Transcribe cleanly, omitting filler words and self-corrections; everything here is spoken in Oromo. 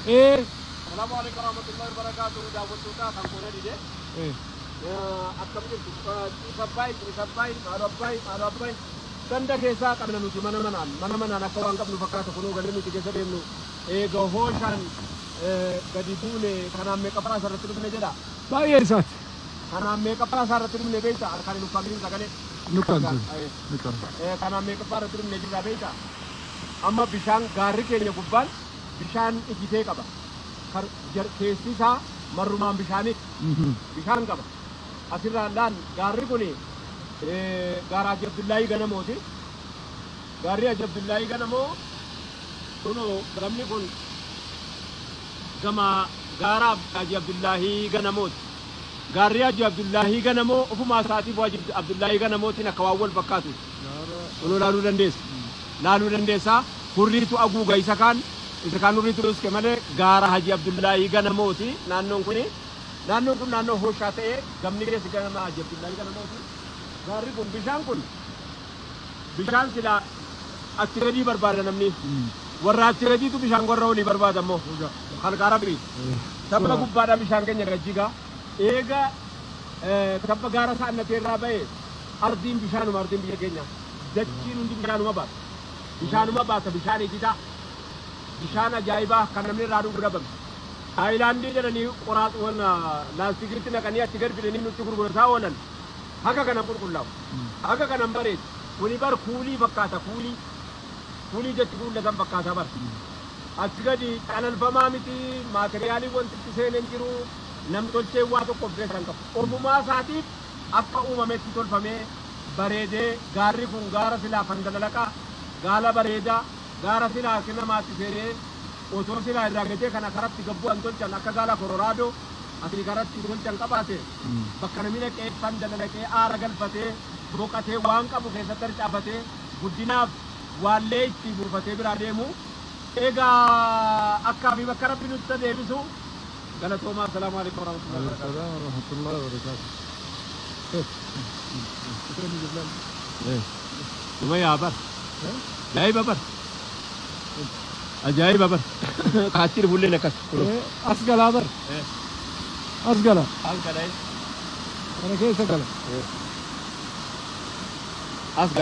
Eh, Assalamualaikum warahmatullahi wabarakatuh. Daawwattoota kan koonaa dide. eh. Akkam jirtu isabbaay maal abbaay ganda keessaa qabna nuti mana manaan akka waan qabnu fakkaata kunuu galii nuti keessa deemnu eega hooshaan gadi buune kanaan meeqa faraa isarratti dhufne jedha. Baay'ee isaati. Kanaan meeqa faraa isarratti dhufne beekta kan nu faamiliin sagalee. Kanaan meeqa faraa irratti dhufne jirra beekta. Amma bishaan gaarri keenya gubbaan bishaan ijitee qaba. Keessi isaa marrumaan bishaan qaba. Asirraan laan gaarri kun gaara Haji Abdullaahii Ganamooti. Gaarri Haji Abdullaahii Ganamoo kunoo gamni kun gama gaara Haji Abdullaahii Ganamooti. Gaarri Haji Abdullaahii Ganamoo ofumaa isaatiif Haji Abdullaahii Ganamootiin akka waan wal fakkaatu. Kunoo laaluu dandeessa. Hurriitu aguuga isa kaan hurriitu dhuske malee gaara Haji Abdullaahii Ganamooti. Naannoon kun naannoo hooshaa ta'ee gamni keessi ganama Haji Abdullaahii Ganamooti. Gaarri kun bishaan silaa achi gadii barbaada namni. Warra achi gadiitu bishaan warra olii barbaada immoo. Kan gaara birii. Tabba gubbaadhaan bishaan keenya gajjigaa. Eega tabba gaara saannatee irraa ba'e ardiin biyya keenya. Dachiin hundi bishaanuma baata bishaan ijitaa. Bishaan ajaa'ibaa kan namni irraa dhuguu dhabame. Taayilaandii jedhanii qoraatsuwwan laastikiitti naqanii achi gad fidanii nutti gurgurataa oolan. Haga kanan qulqullaa'u. Haga kanan bareedu. Kuni bar kuulii fakkaata kuulii. Kuulii jechi kuullatan fakkaata bar. Achi gadi qalalfamaa miti maateriyaalii wanti itti seenan jiru nam-tolchee waa tokko of keessaa qabu. Ofumaa isaatiif akka uumametti tolfamee bareedee gaarri kun gaara silaa fandalalaqaa gaala bareedaa gaara silaa namaatti seenee otoo silaa irraa gatee kana karatti gabbuu an tolchan akka gaala kororaadoo asii karatti tolchan qabaate bakka namni dhaqee fandalalaqee aara galfatee boqatee waan qabu keessatti harcaafatee guddinaaf waallee itti buufatee biraa deemu egaa akkaa fi bakka rabbi nutti deebisu galatoomaa. Assalaamu alaikum warahmatullahi wabarakatuh. Lumayaa bar. Ajaa'iba bar. Kaachir bulleen akkas. As galaa bar. As gala. As gala. Kana keessa gala. As gala.